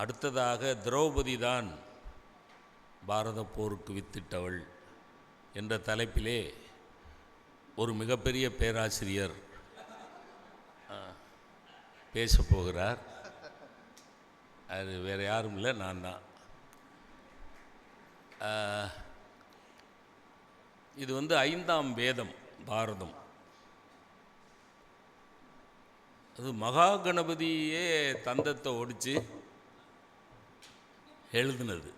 அடுத்ததாக திரௌபதி தான் பாரத போருக்கு வித்திட்டவள் என்ற தலைப்பிலே ஒரு மிகப்பெரிய பேராசிரியர் பேசப்போகிறார். அது வேறு யாரும் இல்லை, நான் தான். இது 5ஆம் வேதம் பாரதம். அது மகா கணபதியே தந்தத்தை ஒடிச்சு எழுதுனது.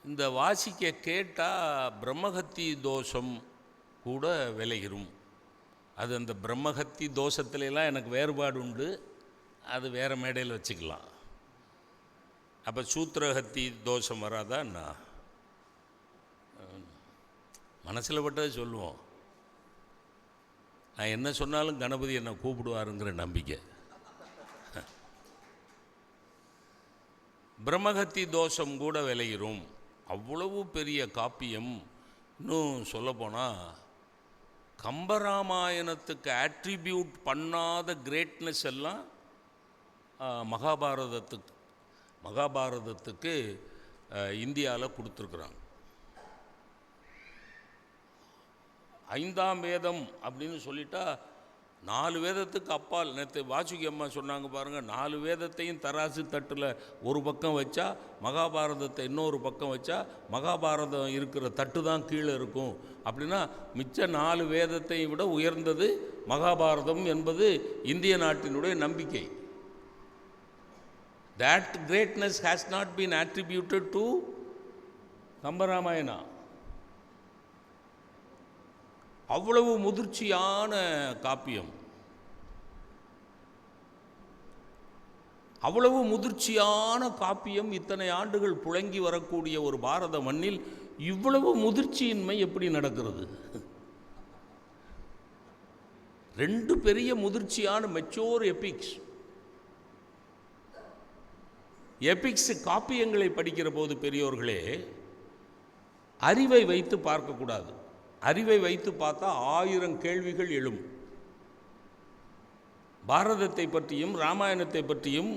இந்த வாசிக்க கேட்டால் பிரம்மஹத்தி தோஷம் கூட விளைகிறோம். அது அந்த பிரம்மஹத்தி தோஷத்துலலாம் எனக்கு வேறுபாடு உண்டு, அது வேறு மேடையில் வச்சுக்கலாம். அப்போ சூத்திரஹத்தி தோஷம் வராதான்னா மனசில் பட்டதை சொல்லுவோம். நான் என்ன சொன்னாலும் கணபதி என்னை கூப்பிடுவாருங்கிற நம்பிக்கை. பிரம்மஹத்தி தோஷம் கூட விளைகிறோம். அவ்வளவு பெரிய காப்பியம். இன்னும் சொல்லப்போனால் கம்பராமாயணத்துக்கு ஆட்ரிபியூட் பண்ணாத கிரேட்னஸ் எல்லாம் மகாபாரதத்துக்கு இந்தியாவில் கொடுத்துருக்குறாங்க. 5ஆம் வேதம் அப்படின்னு சொல்லிட்டா 4 வேதத்துக்கு அப்பால். நேற்று வாசுகி அம்மா சொன்னாங்க பாருங்கள், 4 வேதத்தையும் தராசு தட்டில் ஒரு பக்கம் வச்சா மகாபாரதத்தை இன்னொரு பக்கம் வச்சா மகாபாரதம் இருக்கிற தட்டு தான் கீழே இருக்கும். அப்படின்னா மிச்ச 4 வேதத்தையும் விட உயர்ந்தது மகாபாரதம் என்பது இந்திய நாட்டினுடைய நம்பிக்கை. That greatness has not been attributed to கம்பராமாயணா. அவ்வளவு முதிர்ச்சியான காப்பியம், அவ்வளவு முதிர்ச்சியான காப்பியம். இத்தனை ஆண்டுகள் புழங்கி வரக்கூடிய ஒரு பாரத மண்ணில் இவ்வளவு முதிர்ச்சியின்மை எப்படி நடக்கிறது? 2 பெரிய முதிர்ச்சியான மெச்சோர் எபிக்ஸ் காப்பியங்களை படிக்கிற போது பெரியோர்களே, அறிவை வைத்து பார்க்கக்கூடாது. அறிவை வைத்து பார்த்தா 1000 கேள்விகள் எழும். பாரதத்தை பற்றியும் ராமாயணத்தை பற்றியும்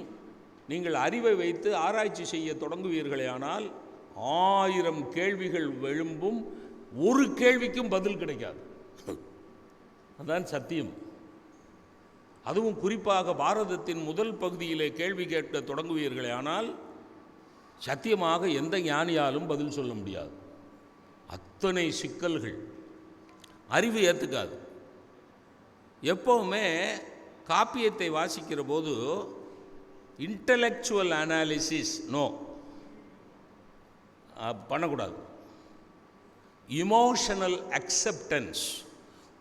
நீங்கள் அறிவை வைத்து ஆராய்ச்சி செய்ய தொடங்குவீர்களே, ஆனால் 1000 கேள்விகள் எழும்பும். ஒரு கேள்விக்கும் பதில் கிடைக்காது. அதுதான் சத்தியம். அதுவும் குறிப்பாக பாரதத்தின் முதல் பகுதியிலே கேள்வி கேட்க தொடங்குவீர்களே, ஆனால் சத்தியமாக எந்த ஞானியாலும் பதில் சொல்ல முடியாது. அத்தனை சிக்கல்கள். அறிவு ஏற்றுக்காது. எப்போவுமே காப்பியத்தை வாசிக்கிற போது இன்டலெக்சுவல் அனாலிசிஸ் பண்ணக்கூடாது. இமோஷனல் அக்செப்டன்ஸ்,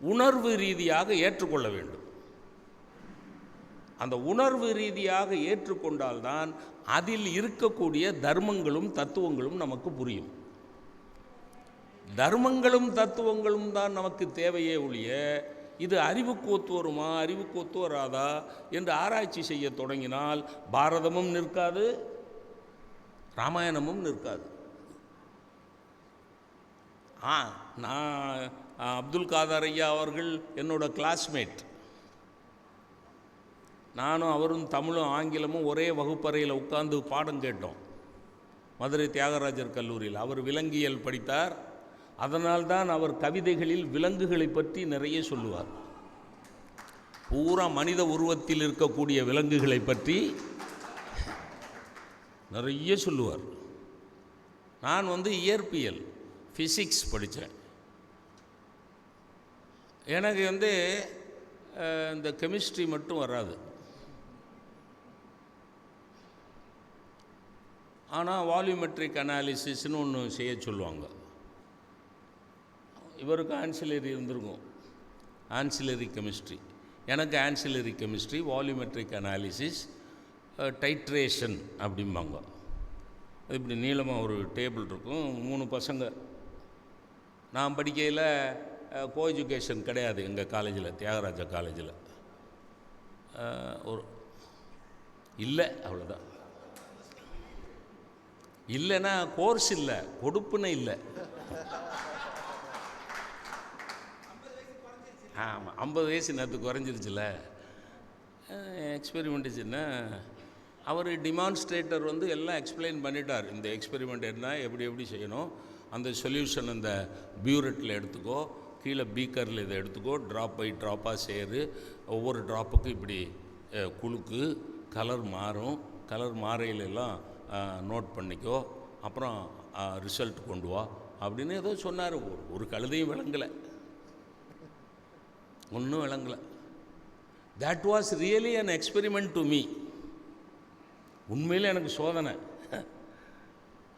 உணர்வு ரீதியாக ஏற்றுக்கொள்ள வேண்டும். அந்த உணர்வு ரீதியாக ஏற்றுக்கொண்டால்தான் அதில் இருக்கக்கூடிய தர்மங்களும் தத்துவங்களும் நமக்கு புரியும். தர்மங்களும் தத்துவங்களும் தான் நமக்கு தேவையே ஒழிய, இது அறிவுக்கு ஒத்து வருமா அறிவுக்கு ஒத்து வராதா என்று ஆராய்ச்சி செய்ய தொடங்கினால் பாரதமும் நிற்காது, ராமாயணமும் நிற்காது. நான் அப்துல் காதர் ஐயா அவர்கள் என்னோட கிளாஸ்மேட். நானும் அவரும் தமிழும் ஆங்கிலமும் ஒரே வகுப்பறையில் உட்கார்ந்து பாடம் கேட்டோம் மதுரை தியாகராஜர் கல்லூரியில். அவர் விலங்கியல் படித்தார். அதனால்தான் அவர் கவிதைகளில் விலங்குகளை பற்றி நிறைய சொல்லுவார். பூரா மனித உருவத்தில் இருக்கக்கூடிய விலங்குகளை பற்றி நிறைய சொல்லுவார். நான் இயற்பியல் ஃபிசிக்ஸ் படித்தேன். எனக்கு இந்த கெமிஸ்ட்ரி மட்டும் வராது. ஆனால் வால்யூமெட்ரிக் அனாலிசிஸ்னு ஒன்று செய்ய சொல்லுவாங்க. இவருக்கு ஆன்சிலரி இருந்திருக்கும், ஆன்சிலரி கெமிஸ்ட்ரி. எனக்கு ancillary chemistry, volumetric analysis, titration அப்படிம்பாங்க. அது இப்படி நீளமாக ஒரு டேபிள் இருக்கும். 3 பசங்க. நான் படிக்கையில் கோ எஜுகேஷன் கிடையாது எங்கள் காலேஜில், தியாகராஜா காலேஜில். ஒரு இல்லை, அவ்வளோதான். இல்லைன்னா கோர்ஸ் இல்லை, கொடுப்புன்னு இல்லை. ஆமாம், 50 வயசு நேற்று குறைஞ்சிருச்சுல. எக்ஸ்பெரிமெண்ட்டுச்சுன்னா அவர் டிமான்ஸ்ட்ரேட்டர் எல்லாம் எக்ஸ்பிளைன் பண்ணிட்டார். இந்த எக்ஸ்பெரிமெண்ட் என்ன, எப்படி எப்படி செய்யணும், அந்த சொல்யூஷன் அந்த பியூரெட்டில் எடுத்துக்கோ, கீழே பீக்கரில் இதை எடுத்துக்கோ, ட்ராப் பை ட்ராப்பாக சேரு, ஒவ்வொரு ட்ராப்புக்கும் இப்படி குலுக்கு, கலர் மாறும், கலர் மாறையிலெல்லாம் நோட் பண்ணிக்கோ, அப்புறம் ரிசல்ட் கொண்டு வா அப்படின்னு ஏதோ சொன்னார். ஒரு கழுதையும் விளங்கலை, ஒன்றும் விளங்கலை. That was really an experiment to me. உண்மையில் எனக்கு சோதனை.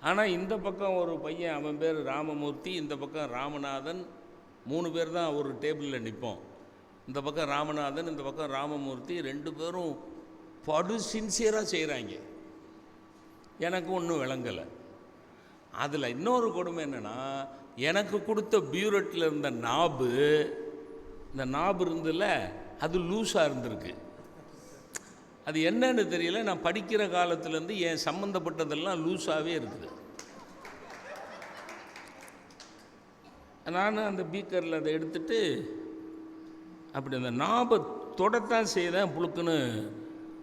ஆனால் இந்த பக்கம் ஒரு பையன், அவன் பேர் ராமமூர்த்தி, இந்த பக்கம் ராமநாதன், 3 பேர் தான் ஒரு டேபிளில் நிற்போம். இந்த பக்கம் ராமநாதன், இந்த பக்கம் ராமமூர்த்தி, 2 பேரும் படு சின்சியராக செய்கிறாங்க. எனக்கு ஒன்றும் விளங்கலை. அதில் இன்னொரு கொடுமை என்னென்னா, எனக்கு கொடுத்த பியூரெட்டில் இருந்த நாபு, இந்த நாபு இருந்தில்ல, அது லூஸாக இருந்திருக்கு. அது என்னன்னு தெரியல. நான் படிக்கிற காலத்துலேருந்து என் சம்மந்தப்பட்டதெல்லாம் லூஸாகவே இருக்குது. நான் அந்த பீக்கரில் அதை எடுத்துட்டு அப்படி அந்த நாபை தொடத்தான் செய்தேன். புழுக்குன்னு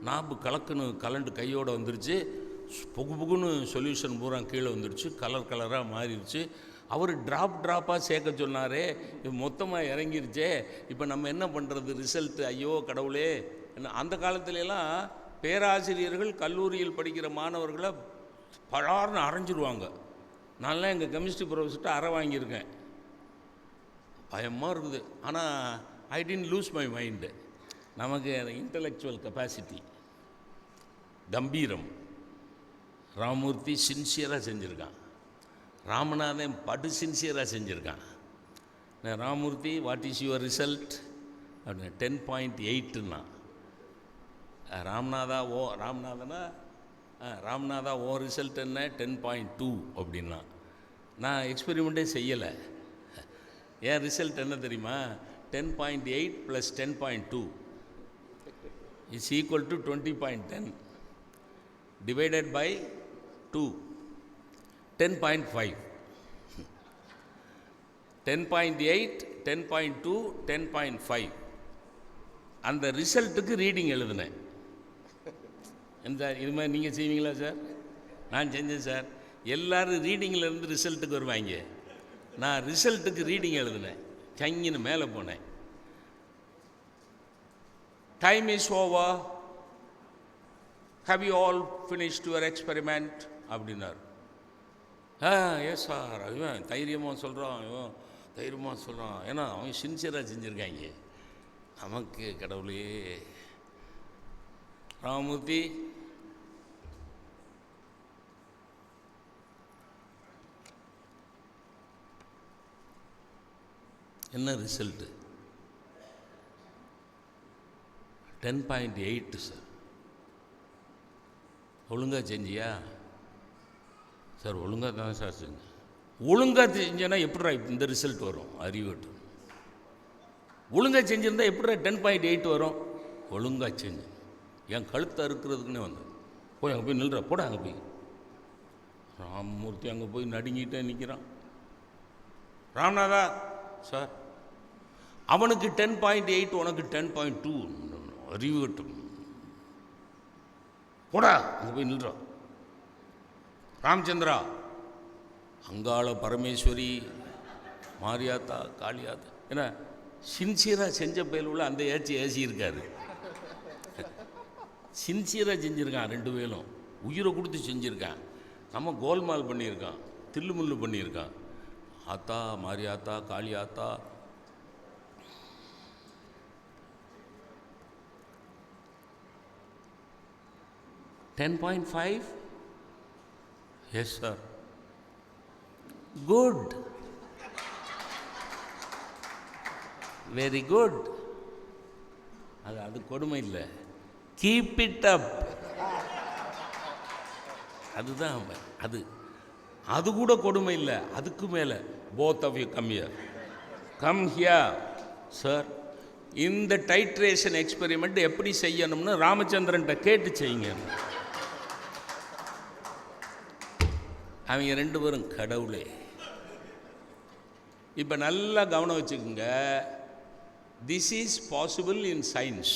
நாபு கலக்குன்னு கலண்டு கையோடு வந்துருச்சு. புகு புகுன்னு சொல்யூஷன் பூரா கீழே வந்துடுச்சு, கலர் கலராக மாறிடுச்சு. அவர் ட்ராப்பாக சேர்க்க சொன்னாரே, இது மொத்தமாக இறங்கிருச்சே, இப்போ நம்ம என்ன பண்ணுறது, ரிசல்ட்டு, ஐயோ கடவுளே. அந்த காலத்துலலாம் பேராசிரியர்கள் கல்லூரியில் படிக்கிற மாணவர்களை பலார்னு அரைஞ்சிருவாங்க. நான்லாம் எங்கள் கெமிஸ்ட்ரி ப்ரொஃபஸர்கிட்ட அறை வாங்கியிருக்கேன். பயமாக இருக்குது. ஆனால் I didn't lose my mind. நமக்கு இன்டலெக்சுவல் கெப்பாசிட்டி கம்பீரம். ராமமூர்த்தி சின்சியராக செஞ்சுருக்கான், ராமநாதன் படு சின்சியராக செஞ்சுருக்கான். Ramamurthy, what is your result அப்படின்னு 10.8ன்னா, ராமநாதா ஓ ரிசல்ட் என்ன, 10.2 அப்படின்னா. நான் எக்ஸ்பெரிமெண்ட்டே செய்யலை. என் ரிசல்ட் என்ன தெரியுமா, 10.8 + 10.2 is equal to 20.10 divided by 2, 10.5. 10.8, 10.2, 10.5. அந்த ரிசல்ட்டுக்கு ரீடிங் எழுதினேன். இது மாதிரி நீங்கள் செய்வீங்களா சார்? நான் செஞ்சேன் சார். எல்லோரும் ரீடிங்கிலேருந்து ரிசல்ட்டுக்கு வருவாங்க. நான் ரிசல்ட்டுக்கு ரீடிங் எழுதினேன். கங்கின்னு மேலே போனேன். Time is over, how you all finished your experiment அப்படின்னார். Yes sir. இவன் தைரியமாக சொல்கிறான், ஏன்னா அவன் சின்சியராக செஞ்சுருக்காங்க. நமக்கு கடவுளே. ராமமூர்த்தி, என்ன ரிசல்ட்டு? 10.8 சார். ஒழுங்காக செஞ்சியா சார்? ஒழுங்காக தான் சார் செஞ்சேன். ஒழுங்காக செஞ்சேன்னா எப்படிடா இந்த ரிசல்ட் வரும்? அறிவட்டும். ஒழுங்காக செஞ்சுருந்தா எப்படிடா 10.8 வரும்? ஒழுங்காக செஞ்சேன். என் கழுத்தை அறுக்கிறதுக்குன்னே வந்தேன். போய் அங்கே போய் நில்ற, போட அங்கே போய். ராமமூர்த்தி அங்கே போய் நடுங்கிட்டே நிற்கிறான். ராமநாதா சார், அவனுக்கு 10.8, உனக்கு 10.2. அறிவட்டும். போடா அங்கே போய் நில்ற. ராமச்சந்திரா, அங்காள பரமேஸ்வரி, மாரியாத்தா, காளியாத்தா, ஏன்னா சின்சியராக செஞ்ச பயலுள்ள அந்த ஏசி இருக்காரு. சின்சியராக செஞ்சுருக்கான். 2 பேரும் உயிரை கொடுத்து செஞ்சுருக்கான். நம்ம கோல்மால் பண்ணியிருக்கான், தில்லுமுள்ளு பண்ணியிருக்கான். ஆத்தா, Mariyatha, Kaliyatha. $10.5. Yes, sir. Good. Very good. அது கொடுமை இல்லை. Keep it up. அதுதான் அது கூட கொடுமை இல்லை. அதுக்கு மேலே both of you come here. Come here, sir. இந்த டைட்ரேஷன் எக்ஸ்பெரிமெண்ட் எப்படி செய்யணும்னு ராமச்சந்திரன்ட்ட கேட்டு செய்யுங்க. அவங்க 2 பேரும் கடவுளே. இப்போ நல்லா கவனம் வச்சுக்கோங்க. This is possible in science.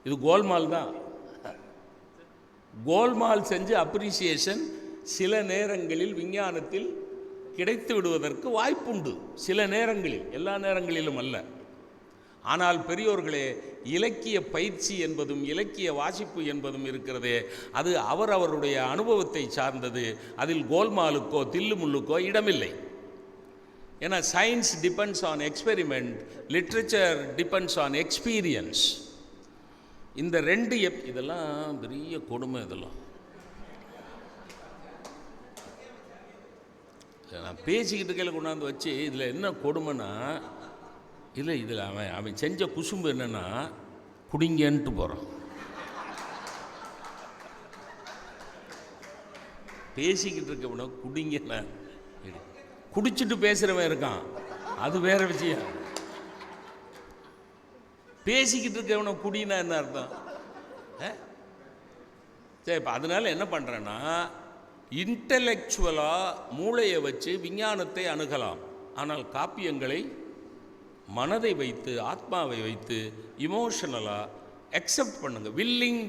இது கோல்மால் தான். கோல்மால் செஞ்ச அப்ரிசியேஷன் சில நேரங்களில் விஞ்ஞானத்தில் கிடைத்து விடுவதற்கு வாய்ப்புண்டு. சில நேரங்களில், எல்லா நேரங்களிலும் அல்ல. ஆனால் பெரியோர்களே, இலக்கிய பயிற்சி என்பதும் இலக்கிய வாசிப்பு என்பதும் இருக்கிறதே, அது அவருடைய அனுபவத்தை சார்ந்தது. அதில் கோல்மாலுக்கோ தில்லுமுள்ளுக்கோ இடமில்லை. ஏன்னா science depends on experiment, literature depends on experience. இந்த ரெண்டு இதெல்லாம் பெரிய கொடுமை. இதெல்லாம் நான் பேசிக்கிட்டு கையில் கொண்டாந்து வச்சு, இதில் என்ன கொடுமைன்னா, இதில் அவன் செஞ்ச குசும்பு என்னென்னா, குடிங்கன்ட்டு போகிறான். பேசிக்கிட்டு இருக்கவன குடிங்கன்னு, குடிச்சிட்டு பேசுகிறவன் இருக்கான், அது வேற விஷயம். பேசிக்கிட்டு இருக்கவன குடினா என்ன அர்த்தம்? சரி, இப்போ அதனால என்ன பண்ணுறேன்னா, இன்டலெக்சுவலாக மூளையை வச்சு விஞ்ஞானத்தை அணுகலாம். ஆனால் காப்பியங்களை மனதை வைத்து, ஆத்மாவை வைத்து, இமோஷனலாக அக்செப்ட் பண்ணுங்க. வில்லிங்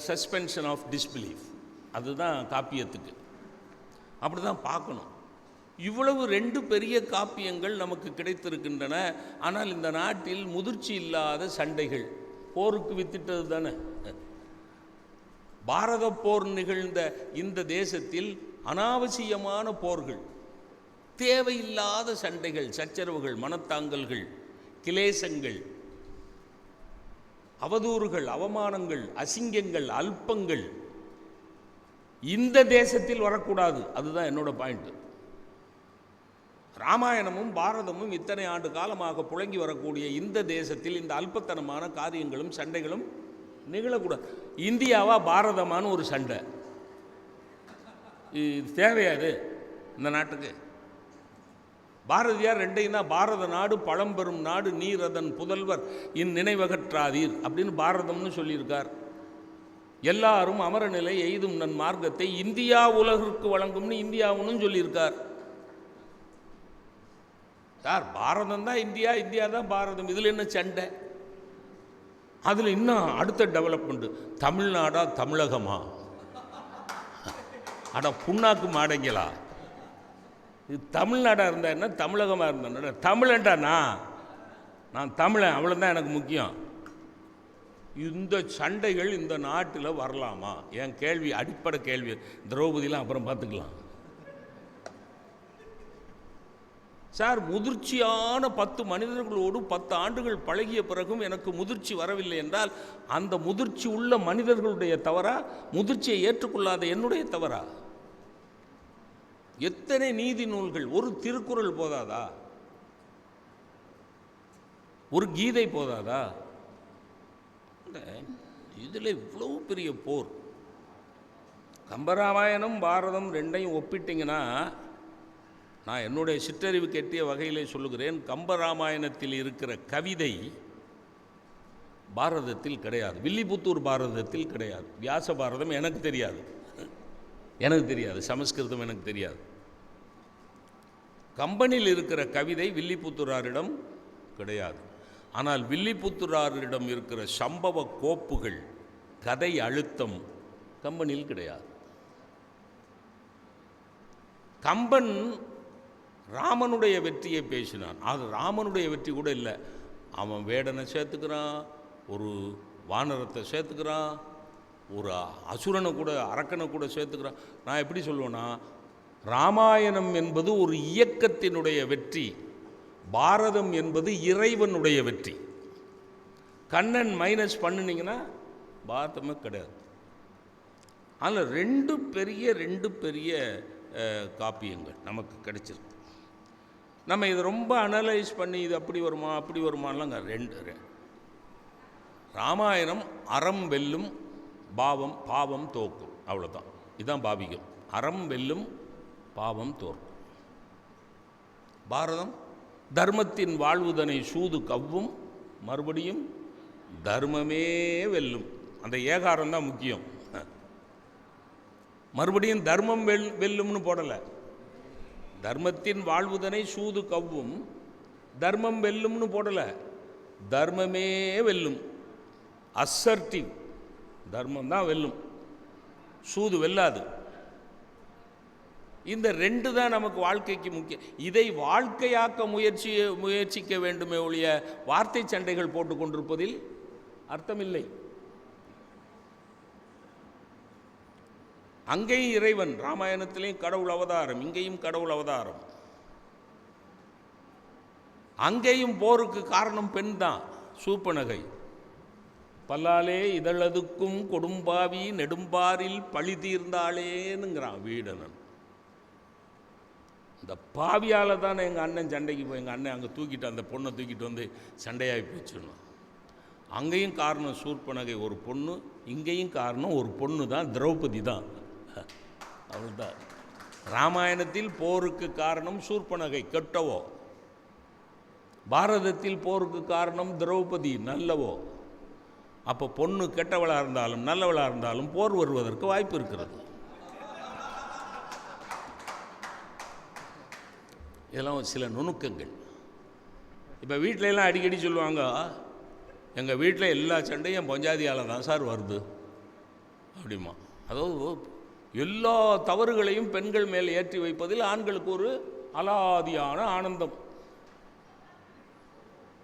சஸ்பென்ஷன் ஆஃப் டிஸ்பிலீஃப், அதுதான் காப்பியத்துக்கு. அப்படி தான் பார்க்கணும். இவ்வளவு ரெண்டு பெரிய காப்பியங்கள் நமக்கு கிடைத்திருக்கின்றன. ஆனால் இந்த நாட்டில் முதிர்ச்சி இல்லாத சண்டைகள், போருக்கு வித்திட்டது தானே. பாரத போர் நிகழ்ந்த இந்த தேசத்தில் அனாவசியமான போர்கள், தேவையில்லாத சண்டைகள், சச்சரவுகள், மனத்தாங்கல்கள், கிளேசங்கள், அவதூறுகள், அவமானங்கள், அசிங்கங்கள், அல்பங்கள் இந்த தேசத்தில் வரக்கூடாது. அதுதான் என்னோட பாயிண்ட். ராமாயணமும் பாரதமும் இத்தனை ஆண்டு காலமாக புழங்கி வரக்கூடிய இந்த தேசத்தில் இந்த அல்பத்தனமான காரியங்களும் சண்டைகளும் நிகழக்கூடாது. இந்தியாவா பாரதமான ஒரு சண்டை, இது தேவையாது இந்த நாட்டுக்கு? பாரதியார் ரெண்டையும் தான், பாரத நாடு பழம்பெரும் நாடு, நீர் அதன் புதல்வர் இந்நினைவகற்றாதீர் அப்படின்னு பாரதம்னு சொல்லியிருக்கார். எல்லாரும் அமரநிலை எய்தும் நன் மார்க்கத்தை இந்தியா உலகிற்கு வழங்கும்னு இந்தியாவுன்னு சொல்லியிருக்கார். சார், பாரதம் தான் இந்தியா, இந்தியா தான் பாரதம், இதில் என்ன சண்டை? அதில் இன்னும் அடுத்த டெவலப்மெண்ட்டு, தமிழ்நாடா தமிழகமா? அட புண்ணாக்கு மாடைங்களா, இது தமிழ்நாடாக இருந்தா என்ன, தமிழகமாக இருந்தா தமிழன்டா, நான் தமிழன், அவ்வளோதான் எனக்கு முக்கியம். இந்த சண்டைகள் இந்த நாட்டில் வரலாமா? என் கேள்வி, அடிப்படை கேள்வி. திரௌபதியெலாம் அப்புறம் பார்த்துக்கலாம். சார், முதிர்ச்சியான 10 மனிதர்களோடு 10 ஆண்டுகள் பழகிய பிறகும் எனக்கு முதிர்ச்சி வரவில்லை என்றால் அந்த முதிர்ச்சி உள்ள மனிதர்களுடைய தவறா, முதிர்ச்சியை ஏற்றுக்கொள்ளாத என்னுடைய தவறா? எத்தனை நீதி நூல்கள், ஒரு திருக்குறள் போதாதா? ஒரு கீதை போதாதா? இதில் இவ்வளவு பெரிய போர். கம்பராமாயணம் பாரதம் ரெண்டையும் ஒப்பிட்டிங்கன்னா, நான் என்னுடைய சிற்றறிவு கெட்டிய வகையிலே சொல்லுகிறேன், கம்பராமாயணத்தில் இருக்கிற கவிதை பாரதத்தில் கிடையாது, வில்லிபுத்தூர் பாரதத்தில் கிடையாது. வியாச பாரதம் எனக்கு தெரியாது, சமஸ்கிருதம் எனக்கு தெரியாது. கம்பனில் இருக்கிற கவிதை வில்லிபுத்தூராரிடம் கிடையாது. ஆனால் வில்லிபுத்தூராரிடம் இருக்கிற சம்பவ கோப்புகள், கதை அழுத்தம் கம்பனில் கிடையாது. கம்பன் ராமனுடைய வெற்றியை பேசினான், அது ராமனுடைய வெற்றி கூட இல்லை. அவன் வேடனை சேர்த்துக்கிறான், ஒரு வானரத்தை சேர்த்துக்கிறான், ஒரு அசுரனை கூட, அரக்கனை கூட சேர்த்துக்கிறான். நான் எப்படி சொல்லுவேன்னா, ராமாயணம் என்பது ஒரு இயக்கத்தினுடைய வெற்றி, பாரதம் என்பது இறைவனுடைய வெற்றி. கண்ணன் மைனஸ் பண்ணினீங்கன்னா பாரதமே கிடையாது. அதில் ரெண்டு பெரிய காப்பியங்கள் நமக்கு கிடைச்சிருக்கு. நம்ம இதை ரொம்ப அனலைஸ் பண்ணி இது அப்படி வருமா அப்படி வருமானலாம் ரெண்டு. ராமாயணம் அறம் வெல்லும், பாவம் தோக்கும், அவ்வளோதான். இதுதான் பாவிகம். அறம் வெல்லும், பாவம் தோற்கும். பாரதம் தர்மத்தின் வாழ்வுதனை சூது கவ்வும், மறுபடியும் தர்மமே வெல்லும். அந்த ஏகாரம் தான் முக்கியம். மறுபடியும் தர்மம் வெல்லும்னு போடலை. தர்மத்தின் வாழ்வுதனை சூது கவ்வும், தர்மம் வெல்லும்னு போடலை, தர்மமே வெல்லும். அசர்ட்டிவ், தர்மம் தான் வெல்லும், சூது வெல்லாது. இந்த ரெண்டு தான் நமக்கு வாழ்க்கைக்கு முக்கியம். இதை வாழ்க்கையாக்க முயற்சிக்க வேண்டுமே ஒழிய வார்த்தை சண்டைகள் போட்டுக் கொண்டிருப்பதில் அர்த்தமில்லை. அங்கேயும் இறைவன், ராமாயணத்திலையும் கடவுள் அவதாரம், இங்கேயும் கடவுள் அவதாரம். அங்கேயும் போருக்கு காரணம் பெண் தான், சூர்பனகை. பல்லாலே இதழதுக்கும் கொடும்பாவி நெடும்பாரில் பழி தீர்ந்தாளேனுங்கிறான் வீடனன். இந்த பாவியால் தானே எங்கள் அண்ணன் சண்டைக்கு போய் எங்கள் அண்ணன் அங்கே தூக்கிட்டு அந்த பொண்ணை தூக்கிட்டு வந்து சண்டையாகி போச்சுன்னு. அங்கேயும் காரணம் சூர்பனகை ஒரு பொண்ணு, இங்கேயும் காரணம் ஒரு பொண்ணு தான், திரௌபதி தான். அவள்தான். ராமாயணத்தில் போருக்கு காரணம் சூர்பனகை கெட்டவோ, பாரதத்தில் போருக்கு காரணம் திரௌபதி நல்லவோ. அப்போ பொண்ணு கெட்டவளாக இருந்தாலும் நல்லவளாக இருந்தாலும் போர் வருவதற்கு வாய்ப்பு இருக்கிறது. இதெல்லாம் சில நுணுக்கங்கள். இப்போ வீட்டிலலாம் அடிக்கடி சொல்லுவாங்க, எங்கள் வீட்டில் எல்லா சண்டையும் பொஞ்சாதியால் தான் சார் வருது அப்படிமா. அதாவது எல்லா தவறுகளையும் பெண்கள் மேல் ஏற்றி வைப்பதில் ஆண்களுக்கு ஒரு அலாதியான ஆனந்தம்.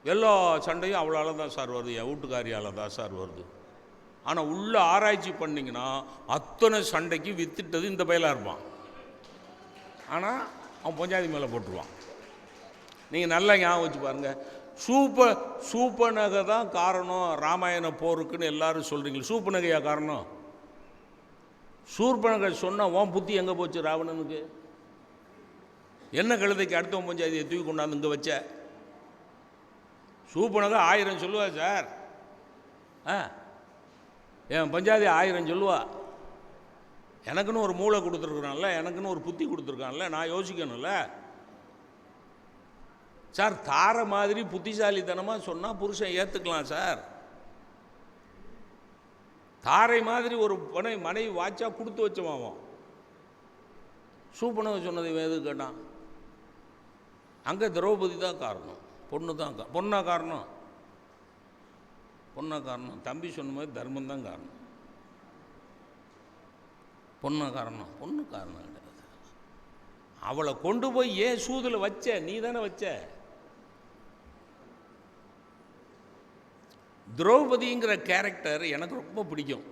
எல்லா சண்டையும் அவளால் தான் சார் வருது, என் வீட்டுக்காரியால் தான் சார் வருது. ஆனால் உள்ள ஆராய்ச்சி பண்ணிங்கன்னா அத்தனை சண்டைக்கு வித்துட்டது இந்த பயிலாக இருப்பான். ஆனால் அவன் பொஞ்சாதி மேலே போட்டுருவான். நீங்கள் நல்லா ஞாபகம் வச்சு பாருங்கள். சூர்பனகை தான் காரணம் ராமாயண போருக்குன்னு எல்லாரும் சொல்கிறீங்க. சூர்பனகையா காரணம்? சூர்பனகை சொன்னால் உன் புத்தி எங்கே போச்சு ராவணனுக்கு? என்ன கழுதைக்கு அடுத்தவன் பஞ்சாயத்தியை தூக்கி கொண்டாந்து இங்கே வச்ச? சூர்பனகை 1000 சொல்லுவா சார். என் பஞ்சாயத்து 1000 சொல்லுவா. எனக்குன்னு ஒரு மூளை கொடுத்துருக்குறான்ல, எனக்குன்னு ஒரு புத்தி கொடுத்துருக்கான்ல, நான் யோசிக்கணும்ல சார். தார மாதிரி புத்திசாலித்தனமாக சொன்னால் புருஷன் ஏற்றுக்கலாம் சார். தாரை மாதிரி ஒரு மனைவி வாச்சா கொடுத்து வச்சவான். சூர்பனகை சொன்னதை எது கேட்டான்? அங்கே திரௌபதி தான் காரணம், பொண்ணு தான். பொண்ணா காரணம்? பொண்ணா காரணம்? தம்பி சொன்ன மாதிரி தர்மம் தான் காரணம். பொண்ணா காரணம்? பொண்ணு காரணம் கிடையாது. அவளை கொண்டு போய் ஏன் சூதில் வச்ச? நீ தானே வச்ச. திரௌபதிங்கிற கேரக்டர் எனக்கு ரொம்ப பிடிக்கும்.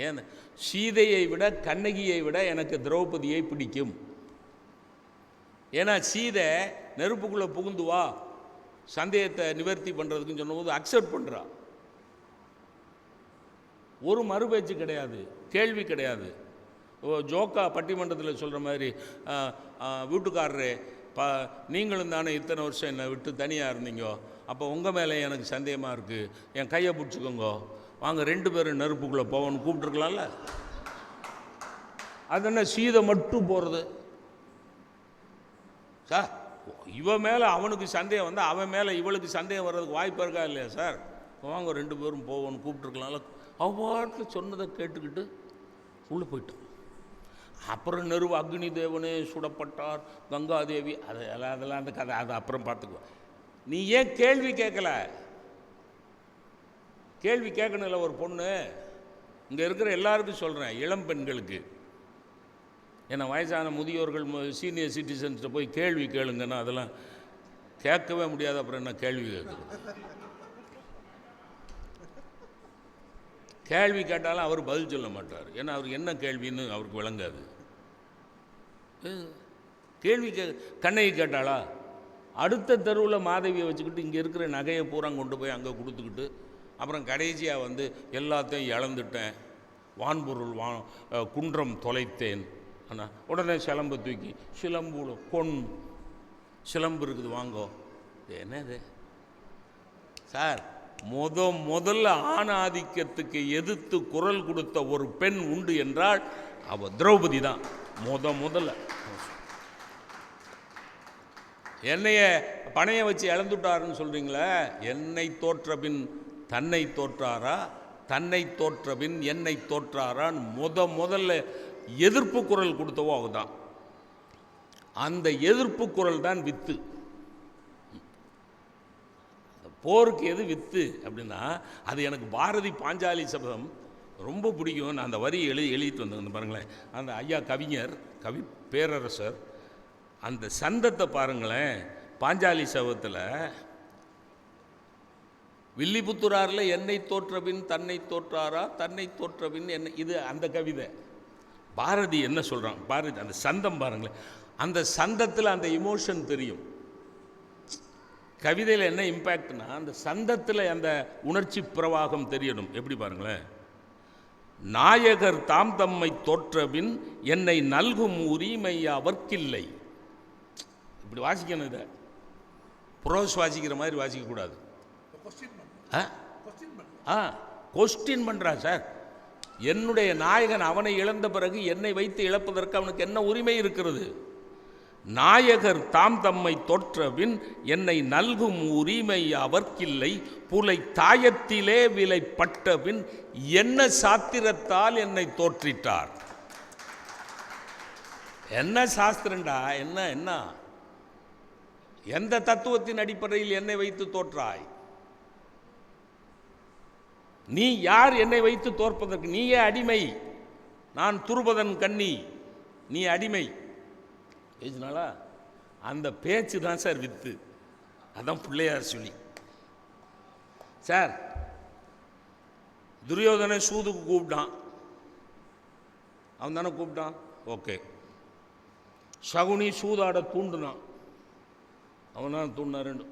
ஏன் சீதையை விட கண்ணகியை விட எனக்கு திரௌபதியை பிடிக்கும். ஏன்னா சீதை நெருப்புக்குள்ளே புகுந்து வா சந்தேகத்தை நிவர்த்தி பண்ணுறதுக்குன்னு சொன்னபோது அக்செப்ட் பண்ணுறா. ஒரு மறுபேச்சு கிடையாது, கேள்வி கிடையாது. ஜோக்கா பட்டிமன்றத்தில் சொல்கிற மாதிரி, வீட்டுக்காரரே நீங்களும் தானே இத்தனை வருஷம் என்னை விட்டு தனியாக இருந்தீங்கோ, அப்போ உங்கள் மேலே எனக்கு சந்தேகமாக இருக்குது, என் கையை பிடிச்சிக்கோங்க, வாங்க 2 பேரும் நெருப்புக்குள்ளே போவோன்னு கூப்பிட்டுருக்கலாம்ல. அது என்ன சீதை மட்டும் போகிறது சார்? இவன் மேலே அவனுக்கு சந்தேகம் வந்தால் அவன் மேலே இவளுக்கு சந்தேகம் வர்றதுக்கு வாய்ப்பு இருக்கா இல்லையா சார்? வாங்க 2 பேரும் போவோன்னு கூப்பிட்டுருக்கலாம்ல. அவ்வாட்டில் சொன்னதை கேட்டுக்கிட்டு உள்ளே போயிட்டான். அப்புறம் அக்னி தேவனே சுடப்பட்டார், கங்காதேவி, அதெல்லாம் அந்த கதை, அதை அப்புறம் பார்த்துக்குவோம். நீ ஏன் கேள்வி கேட்கல? கேள்வி கேட்கணும்ல ஒரு பொண்ணு. இங்கே இருக்கிற எல்லாருக்கும் சொல்கிறேன், இளம் பெண்களுக்கு, ஏன்னா வயசான முதியோர்கள் சீனியர் சிட்டிசன்ஸ்கிட்ட போய் கேள்வி கேளுங்கன்னா அதெல்லாம் கேட்கவே முடியாது. அப்புறம் என்ன கேள்வி கேட்குறது? கேள்வி கேட்டாலும் அவர் பதில் சொல்ல மாட்டார். ஏன்னா அவருக்கு என்ன கேள்வின்னு அவருக்கு விளங்காது. கேள்வி கண்ணகி கேட்டாளா? அடுத்த தெருவில் மாதவியை வச்சுக்கிட்டு இங்கே இருக்கிற நகையை பூரா கொண்டு போய் அங்கே கொடுத்துக்கிட்டு அப்புறம் கடைசியாக வந்து எல்லாத்தையும் இழந்துட்டேன், வான்பொருள் குன்றம் தொலைத்தேன். ஆனால் உடனே சிலம்பை தூக்கி சிலம்பு சிலம்பு இருக்குது வாங்கோ. என்னது சார்? முதல்ல ஆண் ஆதிக்கத்துக்கு எதிர்த்து குரல் கொடுத்த ஒரு பெண் உண்டு என்றால் அவ திரௌபதி தான். முதல்ல என்னைய பணைய வச்சு இழந்துட்டாருன்னு சொல்கிறீங்களே, என்னை தோற்ற பின் தன்னை தோற்றாரா, தன்னை தோற்ற பின் என்னை தோற்றாரான்னு முதல்ல எதிர்ப்பு குரல் கொடுத்தவோ அவதான். அந்த எதிர்ப்பு குரல் தான் வித்து. போருக்கு எது வித்து அப்படின்னா, அது எனக்கு பாரதி பாஞ்சாலி சபதம் ரொம்ப பிடிக்கும். நான் அந்த வரி எழுதிட்டு வந்தேன் பாருங்களேன். அந்த ஐயா கவிஞர் கவி பேரரசர் அந்த சந்தத்தை பாருங்களேன். பாஞ்சாலி சபதத்தில் வில்லிபுத்தூராரில் என்னை தோற்றபின் தன்னை தோற்றாரா, தன்னை தோற்றபின் என்ன, இது அந்த கவிதை. பாரதி என்ன சொல்கிறான் பாரதி, அந்த சந்தம் பாருங்களேன். அந்த சந்தத்தில் அந்த இமோஷன் தெரியும். கவிதையில் என்ன இம்பேக்ட்னா, அந்த சந்தத்தில் அந்த உணர்ச்சி பிரவாகம் தெரியணும். எப்படி பாருங்களேன். நாயகர் தாம் தம்மை தோற்றபின் என்னை நல்கும் உரிமை அவர்க்கில்லை. இப்படி வாசிக்கணும். இதை புரோஸ் வாசிக்கிற மாதிரி வாசிக்கக்கூடாது. கொஸ்டின் பண்ணுறா சார். என்னுடைய நாயகன் அவனை இழந்த பிறகு என்னை வைத்து இழப்பதற்கு அவனுக்கு என்ன உரிமை இருக்கிறது? நாயகர் தாம் தம்மை தோற்றபின் என்னை நல்கும் உரிமை அவர்க்கில்லை, புலை தாயத்திலே விலைப்பட்டபின் என்ன சாத்திரத்தால் என்னை தோற்றிட்டார். என்ன சாஸ்திரண்டா? என்ன என்ன எந்த தத்துவத்தின் அடிப்படையில் என்னை வைத்து தோற்றாய்? நீ யார் என்னை வைத்து தோற்பதற்கு? நீயே அடிமை. நான் துருபதன் கண்ணி, நீ அடிமை. பேசினாலா? அந்த பேச்சு தான் சார் வித்து. அதான் பிள்ளையார் சொல்லி. சார் துரியோதனை சூதுக்கு கூப்பிட்டான். அவன் தானே கூப்பிட்டான். ஓகே. சகுனி சூதாட தூண்டுனான். அவன் தான் தூண்டினா 2.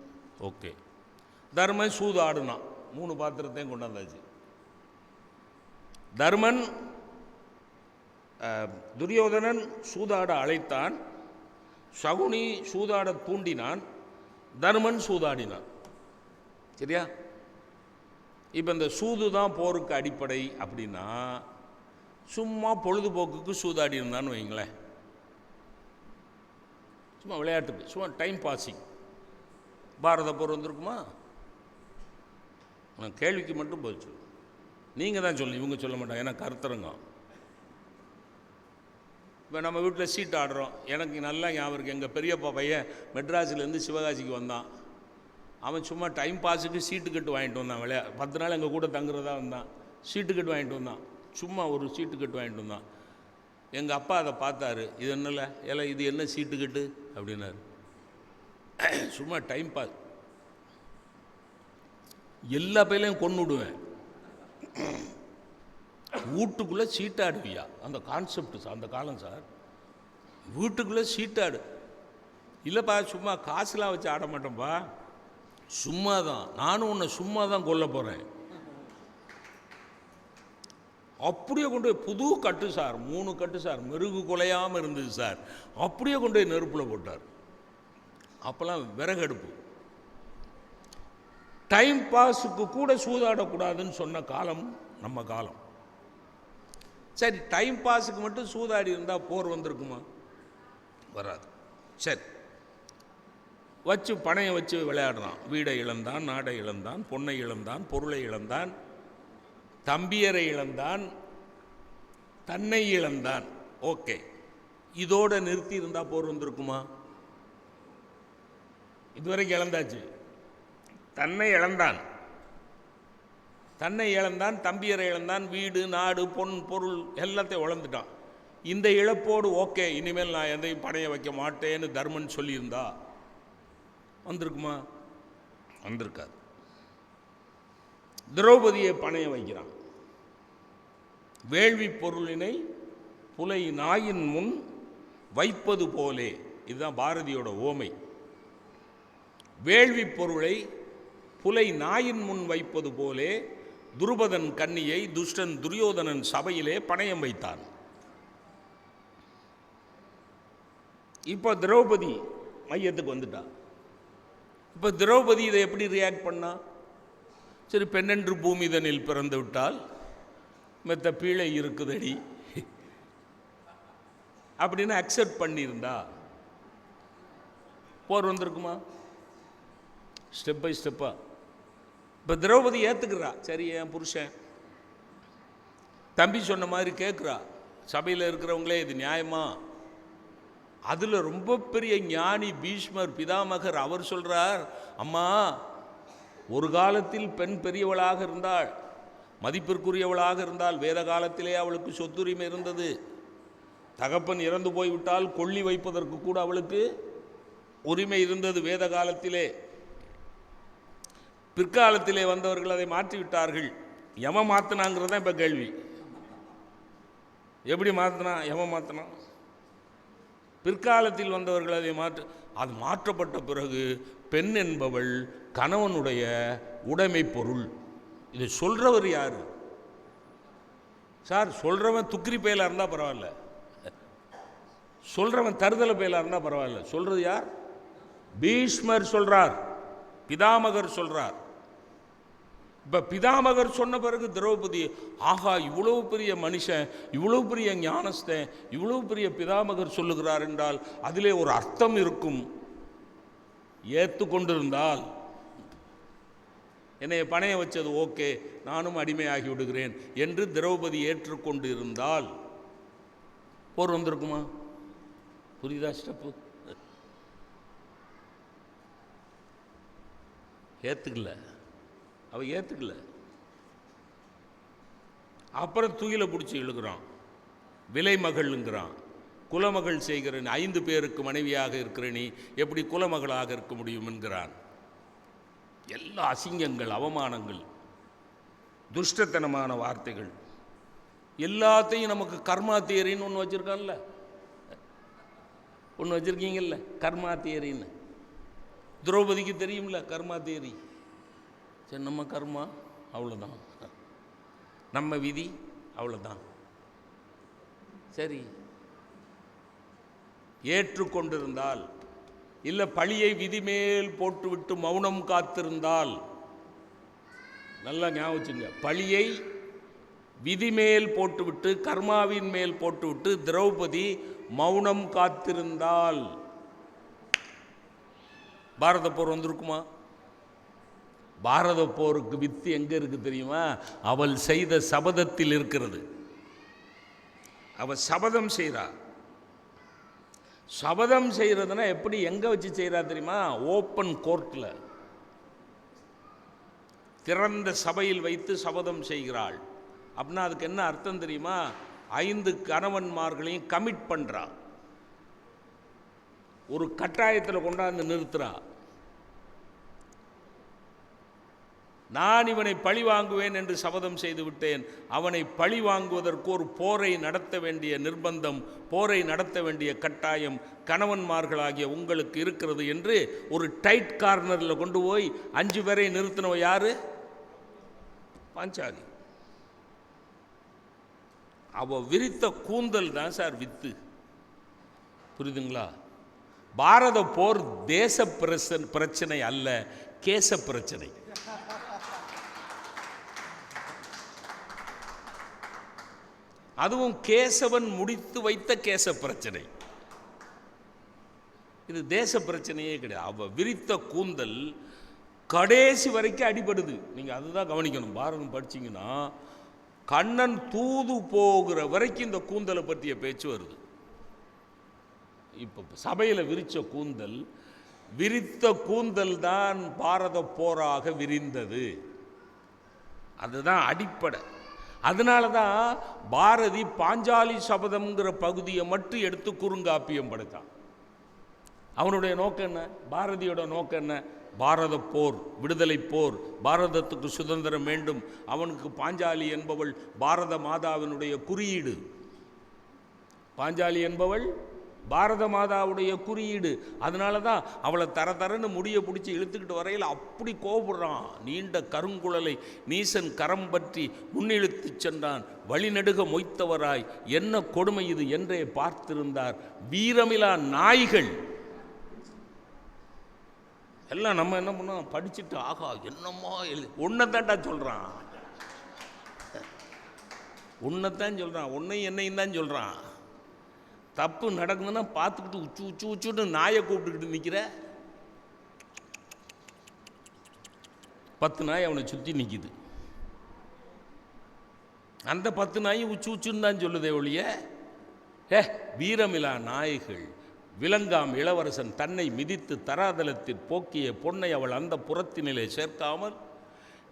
ஓகே. தர்மன் சூதாடுனான். 3 பாத்திரத்தையும் கொண்டாந்தாச்சு. தர்மன் துரியோதனன் சூதாட அழைத்தான், சகுனி சூதாட தூண்டினான், தர்மன் சூதாடினான். சரியா? இப்போ இந்த சூது தான் போருக்கு அடிப்படை அப்படின்னா, சும்மா பொழுதுபோக்குக்கு சூதாடி இருந்தான்னு வைங்களேன். சும்மா விளையாட்டுக்கு, சும்மா டைம் பாஸிங். பாரத போர் வந்திருக்குமா? நான் கேள்விக்கு மட்டும் போச்சு. நீங்கள் தான் சொல்லு, இவங்க சொல்ல மாட்டாங்க. ஏன்னா கருத்தரங்கம். இப்போ நம்ம வீட்டில் சீட்டு ஆடுறோம். எனக்கு நல்லா ஞாபகம் இருக்குது. எங்கள் பெரியப்பா பையன் மெட்ராஸிலேருந்து சிவகாசிக்கு வந்தான். அவன் சும்மா டைம் பாஸுக்கு சீட்டு கட்டு வாங்கிட்டு வந்தான். 10 நாள் எங்கள் கூட தங்குறதா வந்தான். சீட்டு கட்டு வாங்கிட்டு வந்தான். சும்மா ஒரு சீட்டு கட்டு வாங்கிட்டு வந்தான். எங்கள் அப்பா அதை பார்த்தாரு. இது என்னல்ல இல்லை, இது என்ன சீட்டு கட்டு அப்படின்னாரு. சும்மா டைம் பாஸ். எல்லா பையிலையும் கொண்டு விடுவேன். வீட்டுக்குள்ளே சீட்டாடுவியா? அந்த கான்செப்ட் சார், அந்த காலம் சார். வீட்டுக்குள்ளே சீட்டாடு. இல்லைப்பா, சும்மா காசுலாம் வச்சு ஆட மாட்டேன்ப்பா, சும்மா தான். நானும் உன்னை சும்மா தான் கொல்ல போகிறேன். அப்படியே கொண்டு போய் புது கட்டு சார், 3 கட்டு சார், மெருகு குலையாமல் இருந்தது சார். அப்படியே கொண்டு போய் நெருப்பில் போட்டார். அப்போல்லாம் விறகடுப்பு. டைம் பாஸுக்கு கூட சூதாடக்கூடாதுன்னு சொன்ன காலம் நம்ம காலம். சரி, டைம் பாஸுக்கு மட்டும் சூதாடி இருந்தால் போர் வந்திருக்குமா? வராது. சரி, வச்சு பணையம் வச்சு விளையாடுறான். வீடை இழந்தான், நாடை இழந்தான், பொன்னை இழந்தான், பொருளை இழந்தான், தம்பியரை இழந்தான், தன்னை இழந்தான். ஓகே, இதோட நிறுத்தி இருந்தால் போர் வந்திருக்குமா? இதுவரைக்கும் இழந்தாச்சு. தன்னை இழந்தான், தன்னை இழந்தான், தம்பியரை இழந்தான், வீடு நாடு பொன் பொருள் எல்லாத்தையும் இழந்துட்டான். இந்த இழப்போடு ஓகே, இனிமேல் நான் எதையும் பணைய வைக்க மாட்டேன்னு தர்மன் சொல்லியிருந்தா வந்திருக்குமா? வந்திருக்காது. திரௌபதியை பணைய வைக்கிறான். வேள்வி பொருளினை புலை நாயின் முன் வைப்பது போலே. இதுதான் பாரதியோட ஓமை. வேள்வி பொருளை புலை நாயின் முன் வைப்பது போலே துருபதன் கன்னியை துஷ்டன் துரியோதனன் சபையிலே பணையம் வைத்தான். இப்போ திரௌபதி மையத்துக்கு வந்துட்டா. இப்போ திரௌபதி இதை எப்படி ரியாக்ட் பண்ணா? சரி, பெண்ணென்று பூமிதனில் பிறந்து விட்டால் மெத்த பீழை இருக்குதடி அப்படின்னு அக்செப்ட் பண்ணியிருந்தா போர் வந்திருக்குமா? ஸ்டெப் பை ஸ்டெப்பா. இப்போ திரௌபதி ஏற்றுக்கிறா. சரி, என் புருஷன் தம்பி சொன்ன மாதிரி கேட்குறா. சபையில் இருக்கிறவங்களே இது நியாயமா? அதில் ரொம்ப பெரிய ஞானி பீஷ்மர் பிதாமகர் அவர் சொல்கிறார், அம்மா ஒரு காலத்தில் பெண் பெரியவளாக இருந்தாள், மதிப்பிற்குரியவளாக இருந்தால். வேத காலத்திலே அவளுக்கு சொத்துரிமை இருந்தது. தகப்பன் இறந்து போய்விட்டால் கொள்ளி வைப்பதற்கு கூட அவளுக்கு உரிமை இருந்தது வேத காலத்திலே. பிற்காலத்திலே வந்தவர்கள் அதை மாற்றிவிட்டார்கள். எவன் மாற்றினாங்கிறது தான் இப்போ கேள்வி. எப்படி மாற்றினா? எவன் மாற்றினான்? பிற்காலத்தில் வந்தவர்கள் அதை அது மாற்றப்பட்ட பிறகு பெண் என்பவள் கணவனுடைய உடைமை பொருள். இதை சொல்றவர் யாரு சார்? சொல்றவன் துக்கிரி பயலாக இருந்தால் பரவாயில்ல, சொல்றவன் தருதலை பயலாக இருந்தால் பரவாயில்ல. சொல்றது யார்? பீஷ்மர் சொல்றார், பிதாமகர் சொல்றார். இப்போ பிதாமகர் சொன்ன பிறகு திரௌபதி, ஆகா இவ்வளவு பெரிய மனுஷன், இவ்வளவு பெரிய ஞானஸ்தன், இவ்வளவு பெரிய பிதாமகர் சொல்லுகிறார் என்றால் அதிலே ஒரு அர்த்தம் இருக்கும். ஏற்றுக்கொண்டிருந்தால் என்னை பணைய வச்சது ஓகே, நானும் அடிமையாகி விடுகிறேன் என்று திரௌபதி ஏற்றுக்கொண்டு இருந்தால் போர் வந்திருக்குமா? புரியுதா ஸ்டெப்பு? ஏற்றுக்கல, அவ ஏற்றுக்கல. அப்புறம் தூயில பிடிச்சி இழுக்கிறான், விலை மகள்ங்கிறான். குலமகள் செய்கிற 5 பேருக்கு மனைவியாக இருக்கிற நீ எப்படி குலமகளாக இருக்க முடியும் என்கிறான். எல்லா அசிங்கங்கள், அவமானங்கள், துஷ்டத்தனமான வார்த்தைகள் எல்லாத்தையும் நமக்கு கர்மா தியரின்னு ஒன்று வச்சுருக்கான்ல, ஒன்று வச்சுருக்கீங்கல்ல கர்மா தியரின்னு. திரௌபதிக்கு தெரியும்ல கர்மா தியரி. சரி, நம்ம கர்மா அவ்வளோதான், நம்ம விதி அவ்வளோதான். சரி, ஏற்றுக்கொண்டிருந்தால், இல்லை பழியை விதி மேல் போட்டுவிட்டு மௌனம் காத்திருந்தால், நல்லா ஞாபகம் வச்சுங்க, பழியை விதி மேல் போட்டுவிட்டு கர்மாவின் மேல் போட்டுவிட்டு திரௌபதி மௌனம் காத்திருந்தால் பாரத போர் வந்திருக்குமா? பாரத போருக்கு வித்து எங்க இருக்கு தெரியுமா? அவள் செய்த சபதத்தில் இருக்கிறது. அவள் சபதம் செய்கிறா. சபதம் செய்கிறதுனா எப்படி, எங்கே வச்சு செய்கிறா தெரியுமா? ஓப்பன் கோர்ட்டில், திறந்த சபையில் வைத்து சபதம் செய்கிறாள். அப்படின்னா அதுக்கு என்ன அர்த்தம் தெரியுமா? 5 கணவன்மார்களையும் கமிட் பண்ணுறா, ஒரு கட்டாயத்தில் கொண்டாந்து நிறுத்துறா. நான் இவனை பழி வாங்குவேன் என்று சபதம் செய்து விட்டேன், அவனை பழி வாங்குவதற்கு ஒரு போரை நடத்த வேண்டிய நிர்பந்தம், போரை நடத்த வேண்டிய கட்டாயம் கணவன்மார்களாகிய உங்களுக்கு இருக்கிறது என்று ஒரு டைட் கார்னரில் கொண்டு போய் 5 பேரை நிறுத்தினவ யாரு? பாஞ்சாலி. அவ விரித்த கூந்தல் தான் சார் வித்து. புரியுதுங்களா? பாரத போர் தேச பிரச்சனை அல்ல, கேச பிரச்சனை. அதுவும் கேசவன் முடித்து வைத்த கேச பிரச்சனை. இது தேச பிரச்சனையே கிடையாது. அவ விரித்த கூந்தல் கடைசி வரைக்கும் அடிபடுது. நீங்க அதுதான் கவனிக்கணும். பாரதம் படிச்சீங்கன்னா கண்ணன் தூது போகிற வரைக்கும் இந்த கூந்தலை பற்றிய பேச்சு வருது. இப்போ சபையில் விரித்த கூந்தல், விரித்த கூந்தல் தான் பாரத போராக விரிந்தது. அதுதான் அடிப்படை. அதனால தான் பாரதி பாஞ்சாலி சபதம்ங்கிற பகுதியை மட்டும் எடுத்து குறுங்காப்பியம் படைத்தான். அவனுடைய நோக்கம் என்ன? பாரதியோட நோக்கம் என்ன? பாரத போர், விடுதலை போர், பாரதத்துக்கு சுதந்திரம் வேண்டும். அவனுக்கு பாஞ்சாலி என்பவள் பாரத மாதாவினுடைய குறியீடு. பாஞ்சாலி என்பவள் பாரத மாதாவுடைய குறியீடு. அதனால தான் அவளை தரன்னு முடிய பிடிச்சி இழுத்துக்கிட்டு வரையில் அப்படி கோபுறான். நீண்ட கருங்குழலை நீசன் கரம் பற்றி முன்னிழுத்து சென்றான். வழிநடுக மொய்த்தவராய் என்ன கொடுமை இது என்றே பார்த்திருந்தார் வீரமிலா நாய்கள் எல்லாம். நம்ம என்ன பண்ணோம்? படிச்சுட்டு ஆகா என்னம்மா உன்னைத்தான்டா சொல்கிறான், உன்னைத்தான் சொல்கிறான், உன்னையும் என்னையும் தான் சொல்கிறான். தப்பு நடக்குதுன்னா பார்த்துக்கிட்டு உச்சுன்னு நாயை கூப்பிட்டுக்கிட்டு நிற்கிற. 10 நாய் அவனை சுற்றி நிற்கிது. அந்த 10 நாயும் உச்சுன்னு தான் சொல்லுதே ஒழிய வீரமிலா நாய்கள் விளங்காம் இளவரசன் தன்னை மிதித்து தராதலத்தில் போக்கிய பொன்னை அவள் அந்த புறத்தினிலே சேர்க்காமல்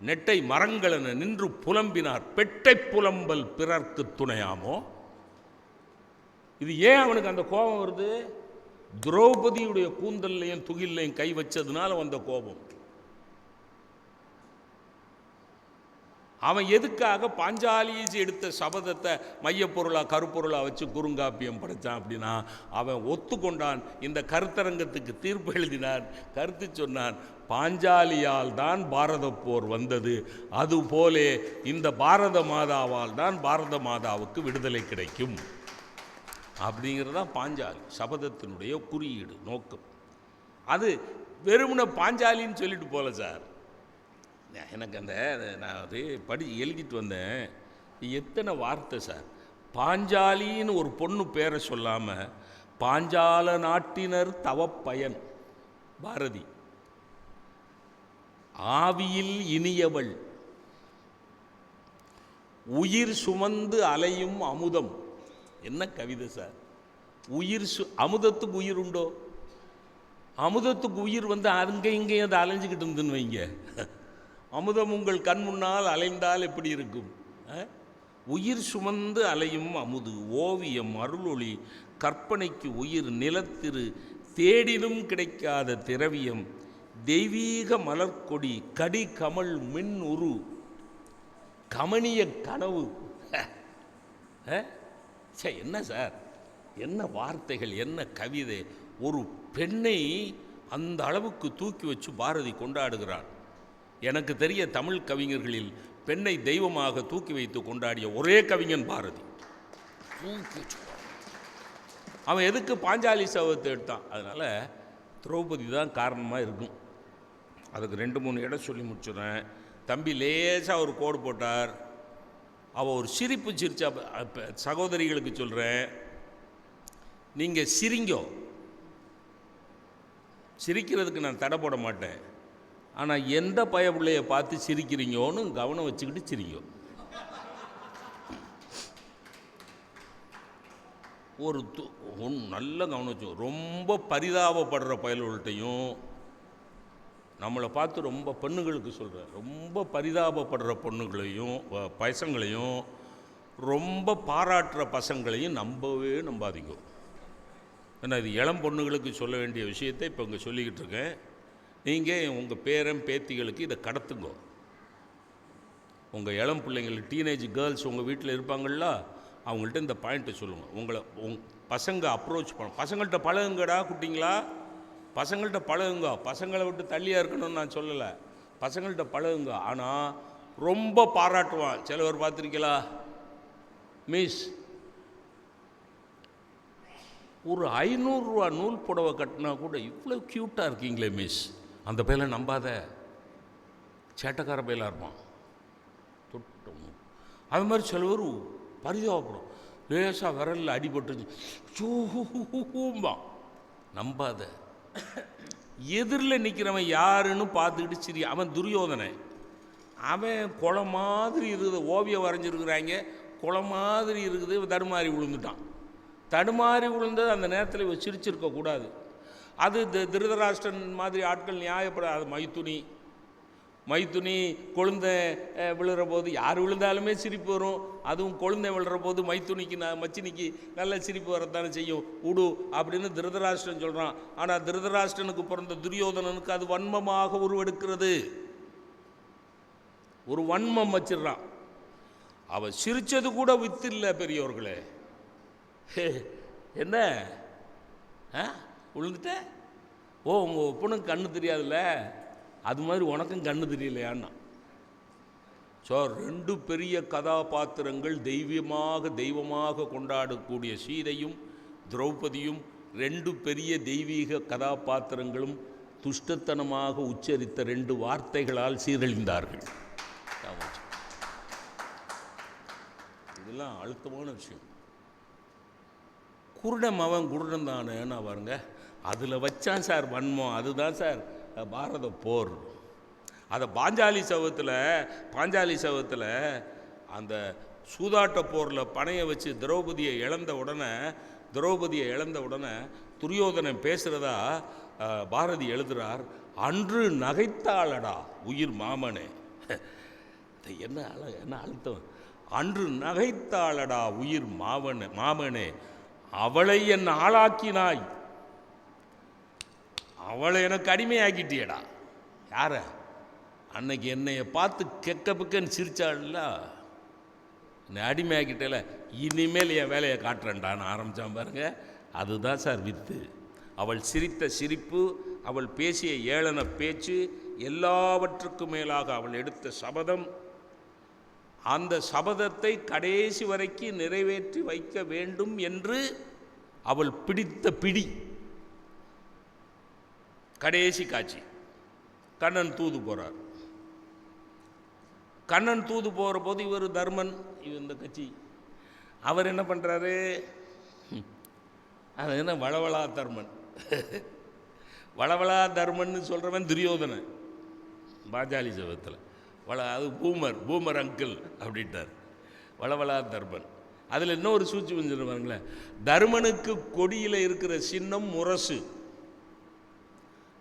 நெட்டை மரங்களென நின்று புலம்பினார். பெட்டை புலம்பல் பிறர்க்கு துணையாமோ. இது ஏன் அவனுக்கு அந்த கோபம் வருது? திரௌபதியுடைய கூந்தல்லையும் துகில்லையும் கை வச்சதுனால வந்த கோபம். அவன் எதுக்காக பாஞ்சாலியை எடுத்த சபதத்தை மையப்பொருளாக கருப்பொருளாக வச்சு குறுங்காப்பியம் படைத்தான் அப்படின்னா, அவன் ஒத்துக்கொண்டான். இந்த கருத்தரங்கத்துக்கு தீர்ப்பு எழுதினான், கருத்து சொன்னான். பாஞ்சாலியால் தான் பாரத போர் வந்தது, அதுபோலே இந்த பாரத மாதாவால் தான் பாரத மாதாவுக்கு விடுதலை கிடைக்கும் அப்படிங்கிறதான் பாஞ்சாலி சபதத்தினுடைய குறியீடு, நோக்கம். அது வெறுமனை பாஞ்சாலின்னு சொல்லிட்டு போல சார். எனக்கு நான் அது எழுதிட்டு வந்தேன். எத்தனை வார்த்தை சார். பாஞ்சாலின்னு ஒரு பொண்ணு பேரை சொல்லாமல் பாஞ்சால நாட்டினர் தவப்பயன் பாரதி. ஆவியில் இனியவள், உயிர் சுமந்து அலையும் அமுதம். என்ன கவிதை சார். உயிர் அமுதத்துக்கு உயிர் உண்டோ? அமுதத்துக்கு உயிர் அங்கே இங்கேயும் அதை அலைஞ்சிக்கிட்டு இருந்துன்னு வைங்க. அமுதம் உங்கள் கண் முன்னால் அலைந்தால் எப்படி இருக்கும்? உயிர் சுமந்து அலையும் அமுது, ஓவியம், அருளொளி, கற்பனைக்கு உயிர், நிலத்திரு, தேடினும் கிடைக்காத திரவியம், தெய்வீக மலர்கொடி, கடி கமல் மின் உரு, கமனிய கனவு. என்ன சார், என்ன வார்த்தைகள், என்ன கவிதை. ஒரு பெண்ணை அந்த அளவுக்கு தூக்கி வச்சு பாரதி கொண்டாடுகிறான். எனக்கு தெரிய தமிழ் கவிஞர்களில் பெண்ணை தெய்வமாக தூக்கி வைத்து கொண்டாடிய ஒரே கவிஞன் பாரதி. அவன் எதுக்கு பாஞ்சாலி சபதத்தை எடுத்தான்? அதனால் திரௌபதி தான் காரணமாக இருக்கும். அதுக்கு 2-3 இடம் சொல்லி முடிச்சுறேன். தம்பி லேசாக ஒரு கோடு போட்டார். அவள் ஒரு சிரிப்பு சிரிச்சா. சகோதரிகளுக்கு சொல்கிறேன், நீங்கள் சிரிங்கோ, சிரிக்கிறதுக்கு நான் தடை போட மாட்டேன். ஆனால் எந்த பயப்பிள்ளையை பார்த்து சிரிக்கிறீங்கோன்னு கவனம் வச்சுக்கிட்டு சிரிங்கோ. ஒரு நல்ல கவனம் வச்சு. ரொம்ப பரிதாபப்படுற பயல்கள்கிட்டையும் நம்மளை பார்த்து ரொம்ப பெண்ணுகளுக்கு சொல்கிறேன், ரொம்ப பரிதாபப்படுற பொண்ணுகளையும் பசங்களையும் ரொம்ப பாராட்டுற பசங்களையும் நம்பவே நம்பாதீங்க. ஏன்னா இது இளம் பொண்ணுகளுக்கு சொல்ல வேண்டிய விஷயத்தை இப்போ இங்கே சொல்லிக்கிட்டு இருக்கேன். நீங்கள் உங்கள் பேரன் பேத்திகளுக்கு இதை கடத்துங்க. உங்கள் இளம் பிள்ளைங்களுக்கு, டீனேஜ் கேர்ள்ஸ் உங்கள் வீட்டில் இருப்பாங்களா, அவங்கள்ட்ட இந்த பாயிண்ட்டை சொல்லுங்கள். பசங்க அப்ரோச் பண்ண, பசங்கள்கிட்ட பழகுங்கடா குட்டிங்களா, பசங்கள்கிட்ட பழகுங்க. பசங்களை விட்டு தள்ளியாக இருக்கணும்னு நான் சொல்லலை, பசங்கள்கிட்ட பழகுங்க. ஆனால் ரொம்ப பாராட்டுவான். சிலவர் பார்த்துருக்கீங்களா, மிஸ் ஒரு 500 ரூபா நூல் புடவை கட்டினா கூட இவ்வளோ க்யூட்டாக இருக்கீங்களே மிஸ். அந்த பையனை நம்பாத, சேட்டக்கார பையலாக இருப்பான். தொட்டும் அது மாதிரி சிலவர் பரிதாபப்படும். லேசாக விரலில் அடிபட்டுருச்சு சூம்பா, நம்பாத. எதிரில் நிற்கிறவன் யாருன்னு பார்த்துக்கிட்டு சரி, அவன் துரியோதனை. அவன் குளம் மாதிரி இருக்குது, ஓவியம் வரைஞ்சிருக்கிறாங்க, குளம் மாதிரி இருக்குது, தடுமாறி விழுந்துட்டான். தடுமாறி விழுந்தது அந்த நேரத்தில் சிரிச்சிருக்கக்கூடாது. அது திருதராஷ்டிரன் மாதிரி ஆட்கள் நியாயப்படாது. மைத்துனி கொழுந்தை விழுற போது யார் விழுந்தாலுமே சிரிப்பு வரும். அதுவும் கொழுந்தை விழுற போது மச்சினிக்கு நல்ல சிரிப்பு வரத்தானே செய்யும். உடு அப்படின்னு திருதராஷ்டிரன் சொல்கிறான். ஆனால் திருதராஷ்டிரனுக்கு பிறந்த துரியோதனனுக்கு அது வன்மமாக உருவெடுக்கிறது. ஒரு வன்மம் வச்சிடறான். அவன் சிரித்தது கூட வித்து இல்லை பெரியவர்களே. என்ன விழுந்துட்ட? ஓ, உங்கள் ஒப்பனுக்கு கண்ணு தெரியாதுல்ல, அது மாதிரி உனக்கும் கண்ணு தெரியலையான்னா. ஸோ 2 பெரிய கதாபாத்திரங்கள் தெய்வமாக கொண்டாடக்கூடிய சீதையும் திரௌபதியும் 2 பெரிய தெய்வீக கதாபாத்திரங்களும் துஷ்டத்தனமாக உச்சரித்த 2 வார்த்தைகளால் சீரழிந்தார்கள். இதெல்லாம் அழுத்தமான விஷயம். குருடன் அவன் குருடன் தானேன்னு பாருங்க, அதில் வச்சான் சார் வன்மம். அதுதான் சார் பாரத போர். அதை பாஞ்சாலி சபதத்தில் அந்த சூதாட்ட போரில் பணையை வச்சு திரௌபதியை இழந்த உடனே துரியோதனன் பேசுகிறதா பாரதி எழுதுகிறார். அன்று நகைத்தாளடா உயிர் மாமனே. என்ன அழுத்தம்! அன்று நகைத்தாளடா உயிர் மாமனே, அவளை என் ஆளாக்கினாய், அவளை எனக்கு அடிமையாக்கிட்டியடா. யார? அன்னைக்கு என்னைய பார்த்து கெக்க பிக்கன்னு சிரிச்சாள்ல, என்னை அடிமையாக்கிட்டல, இனிமேல் என் வேலையை காட்டுறேன்டான்னு ஆரம்பித்தான் பாருங்க. அதுதான் சார் வித்து. அவள் சிரித்த சிரிப்பு, அவள் பேசிய ஏளன பேச்சு, எல்லாவற்றுக்கும் மேலாக அவள் எடுத்த சபதம், அந்த சபதத்தை கடைசி வரைக்கும் நிறைவேற்றி வைக்க வேண்டும் என்று அவள் பிடித்த பிடி. கடைசி காட்சி, கண்ணன் தூது போகிறார். கண்ணன் தூது போகிற போது இவர் தர்மன், இந்த கட்சி, அவர் என்ன பண்ணுறாரு? அது என்ன வளவளா தர்மன். வளவளா தர்மன்னு சொல்கிறவன் துரியோதனன் பாஜாலி சபத்தில். அது பூமர் அங்கிள் அப்படின்ட்டார் வளவளா தர்மன். அதில் இன்னொரு சூழ்ச்சி சொல்லுவாங்களேன், தர்மனுக்கு கொடியில் இருக்கிற சின்னம் முரசு,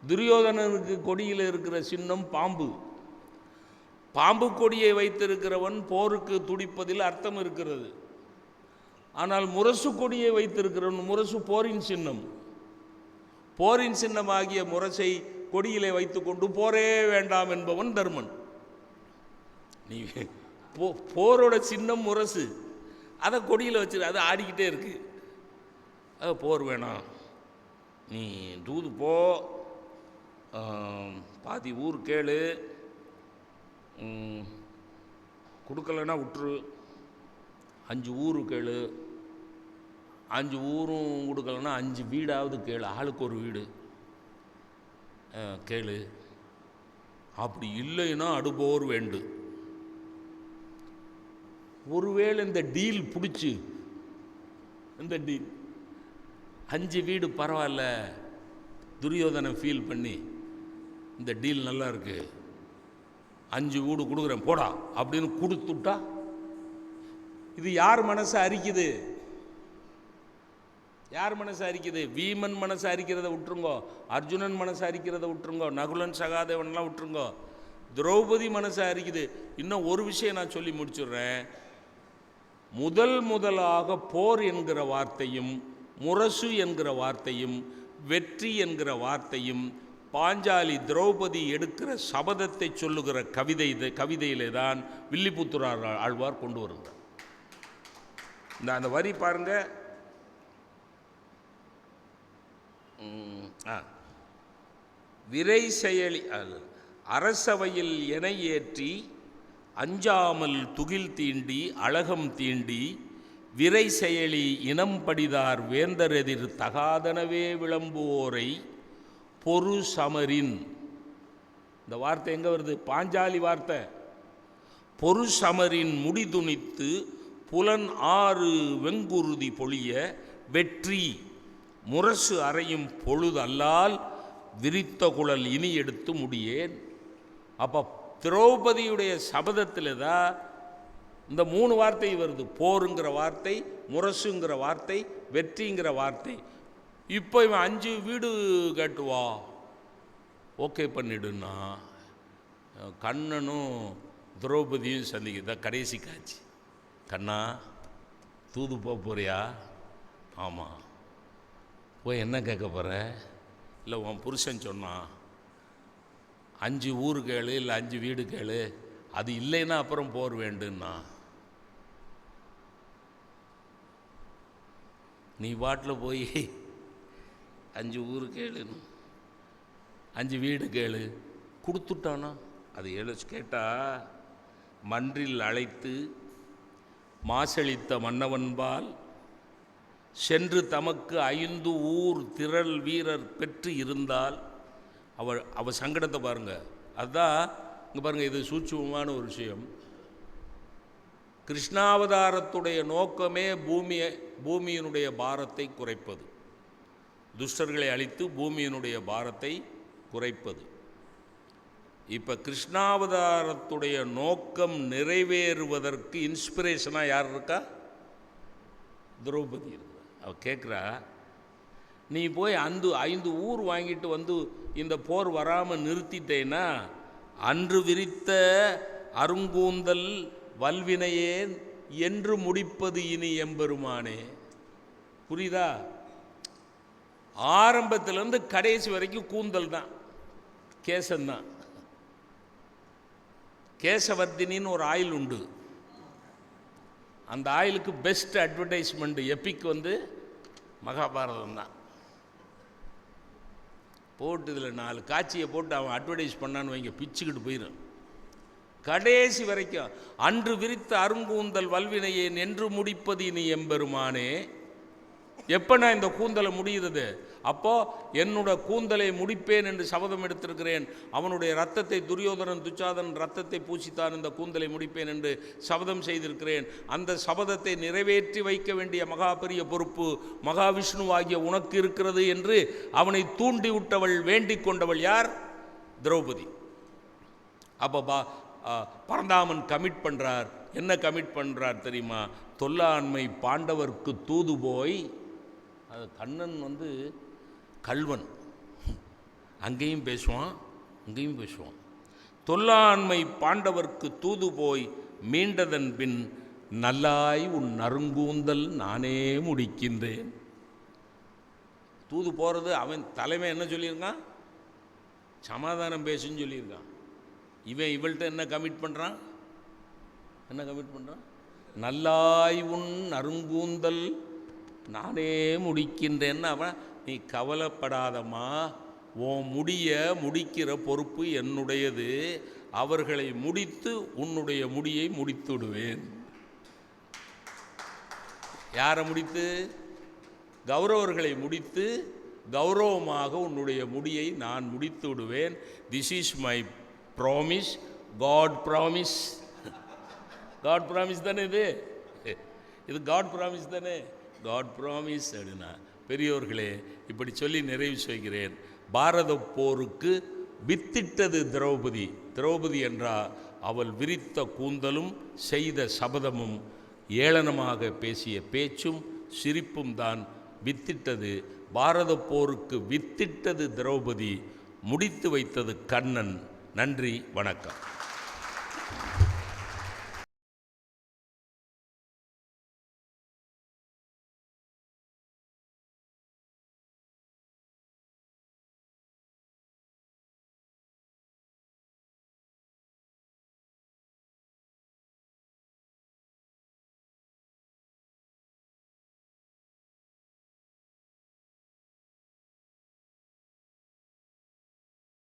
துரியோதனனுக்கு கொடியில் இருக்கிற சின்னம் பாம்பு. பாம்பு கொடியை வைத்திருக்கிறவன் போருக்கு துடிப்பதில் அர்த்தம் இருக்கிறது. ஆனால் முரசு கொடியை வைத்திருக்கிறவன், முரசு போரின் சின்னம், போரின் சின்னமாகிய முரசை கொடியிலே வைத்துக்கொண்டு போரே வேண்டாம் என்பவன் தர்மன். நீ போரோட சின்னம் முரசு, அதை கொடியில் வச்சிரு, அது ஆடிக்கிட்டே இருக்கு. அது போர் வேணாம், நீ தூது போ, பாதி ஊர் கேளு, கொடுக்கலன்னா விட்டுரு, 5 ஊர் கேளு, 5 ஊரும் கொடுக்கலன்னா 5 வீடாவது கேளு, ஆளுக்கு ஒரு வீடு கேளு, அப்படி இல்லைன்னா அடுபோர் வேண்டு. ஒருவேளை இந்த டீல் பிடிச்சி, இந்த டீல் 5 வீடு பரவாயில்ல, துரியோதனை ஃபீல் பண்ணி இந்த டீல் நல்லா இருக்கு, 5 வீடு கொடுக்குறேன் போடா அப்படின்னு கொடுத்துட்டா, இது யார் மனசை அரிக்குது? யார் மனசு அரிக்குது? வீமன் மனசு அரிக்கிறத விட்டுருங்கோ, அர்ஜுனன் மனசு அரிக்கிறத விட்டுருங்கோ, நகுலன் சகாதேவன்லாம் விட்டுருங்கோ, திரௌபதி மனசு அரிக்குது. இன்னும் ஒரு விஷயம் நான் சொல்லி முடிச்சுடுறேன். முதலாக போர் என்கிற வார்த்தையும், முரசு என்கிற வார்த்தையும், வெற்றி என்கிற வார்த்தையும் பாஞ்சாலி திரௌபதி எடுக்கிற சபதத்தை சொல்லுகிற கவிதையிலே தான் வில்லிபுத்தூர் ஆழ்வார் கொண்டு வருகிறார். அந்த வரி பாருங்க. விரை செயலி அரசவையில் என ஏற்றி அஞ்சாமல் துகில் தீண்டி அழகம் தீண்டி விரை செயலி இனம் படிதார் வேந்தரெதிர் தகாதனவே விளம்புவோரை பொறு சமரின். இந்த வார்த்தை எங்கே வருது? பாஞ்சாலி வார்த்தை. பொறு சமரின் முடிதுணித்து புலன் 6 வெங்குருதி பொழிய வெற்றி முரசு அறையும் பொழுது அல்லால் விரித்த குழல் இனி எடுத்து முடியேன். அப்போ திரௌபதியுடைய சபதத்தில் தான் இந்த 3 வார்த்தை வருது. போருங்கிற வார்த்தை, முரசுங்கிற வார்த்தை, வெற்றிங்கிற வார்த்தை. இப்போ இவன் 5 வீடு கேட்டுவா ஓகே பண்ணிடுன்னா கண்ணனும் திரௌபதியும் சந்திக்கிறதா கடைசி காட்சி. கண்ணா தூது போறியா? ஆமாம். போய் என்ன கேட்க போகிற? இல்லை உன் புருஷன் சொன்னான் 5 ஊர் கேளு, இல்லை 5 வீடு கேளு, அது இல்லைன்னா அப்புறம் போர் வேண்டுன்னா. நீ பாட்டில் போய் 5 ஊர் கேளு, 5 வீடு கேளு, கொடுத்துட்டானா? அது கேட்டால் மன்றில் அழைத்து மாசளித்த மன்னவன்பால் சென்று தமக்கு 5 ஊர் திரள் வீரர் பெற்று இருந்தால் அவள் சங்கடத்தை பாருங்கள். அதுதான் இங்கே பாருங்கள், இது சூட்சுமமான ஒரு விஷயம். கிருஷ்ணாவதாரத்துடைய நோக்கமே பூமியினுடைய பாரத்தை குறைப்பது, துஷ்டர்களை அழித்து பூமியினுடைய பாரத்தை குறைப்பது. இப்போ கிருஷ்ணாவதாரத்துடைய நோக்கம் நிறைவேறுவதற்கு இன்ஸ்பிரேஷனாக யார் இருக்கா? திரௌபதி இருக்கு. அவ கேட்குறா, நீ போய் 5 ஊர் வாங்கிட்டு வந்து இந்த போர் வராமல் நிறுத்திட்டேன்னா அன்று விரித்த அருங்கூந்தல் வல்வினையேன் என்று முடிப்பது இனி எம்பெருமானே. புரியுதா? ஆரம்பத்திலேருந்து கடைசி வரைக்கும் கூந்தல் தான், கேசந்தான். கேசவர்த்தினின்னு ஒரு ஆயில் உண்டு. அந்த ஆயிலுக்கு பெஸ்ட் அட்வர்டைஸ்மெண்ட் எபிக் மகாபாரதம் தான். போட்டு இதில் 4 காட்சியை போட்டு அவன் அட்வர்டைஸ் பண்ணான்னு வைங்க, பிச்சுக்கிட்டு போயிடும். கடைசி வரைக்கும் அன்று விரித்த அருங்கூந்தல் வல்வினையேன் என்று முடிப்பது இனி எம்பெருமானே. எப்போ நான் இந்த கூந்தலை முடிகிறது? அப்போ என்னோட கூந்தலை முடிப்பேன் என்று சபதம் எடுத்திருக்கிறேன். அவனுடைய ரத்தத்தை துரியோதனன் துச்சாதன் ரத்தத்தை பூசித்தான் இந்த கூந்தலை முடிப்பேன் என்று சபதம் செய்திருக்கிறேன். அந்த சபதத்தை நிறைவேற்றி வைக்க வேண்டிய மகா பெரிய பொறுப்பு மகாவிஷ்ணுவாகிய உனக்கு இருக்கிறது என்று அவனை தூண்டி விட்டவள், வேண்டிக் கொண்டவள் யார்? திரௌபதி. அப்போ பரந்தாமன் கமிட் பண்ணுறார். என்ன கமிட் பண்ணுறார் தெரியுமா? தொல்லாண்மை பாண்டவர்க்கு தூது போய், அது கண்ணன் கல்வன், அங்கேயும் பேசுவான் இங்கேயும் பேசுவான். தொல்லாண்மை பாண்டவர்க்கு தூது போய் மீண்டதன் பின் நல்லாய் உன் நறுங்கூந்தல் நானே முடிக்கின்றேன். தூது போகிறது அவன் தலைமை என்ன சொல்லியிருக்கான்? சமாதானம் பேசுன்னு சொல்லியிருக்கான். இவன் இவள்கிட்ட என்ன கமிட் பண்ணுறான்? நல்லாய் உன் நறுங்கூந்தல் நானே முடிக்கின்றேன்னு அவன், நீ கவலைப்படாதம்மா, உன் முடிக்கிற பொறுப்பு என்னுடையது. அவர்களை முடித்து உன்னுடைய முடியை முடித்து விடுவேன். யாரை முடித்து? கௌரவர்களை முடித்து கௌரவமாக உன்னுடைய முடியை நான் முடித்து விடுவேன். This is my promise, God promise. God promise தானே இது காட் ப்ராமிஸ் தானே, காட் ப்ராமிஸ் அப்படின்னா. பெரியோர்களே, இப்படி சொல்லி நிறைவு செய்கிறேன். பாரத போருக்கு வித்திட்டது திரௌபதி. திரௌபதி என்றால் அவள் விரித்த கூந்தலும் செய்த சபதமும் ஏளனமாக பேசிய பேச்சும் சிரிப்பும் தான் வித்திட்டது. பாரத போருக்கு வித்திட்டது திரௌபதி, முடித்து வைத்தது கண்ணன். நன்றி, வணக்கம்.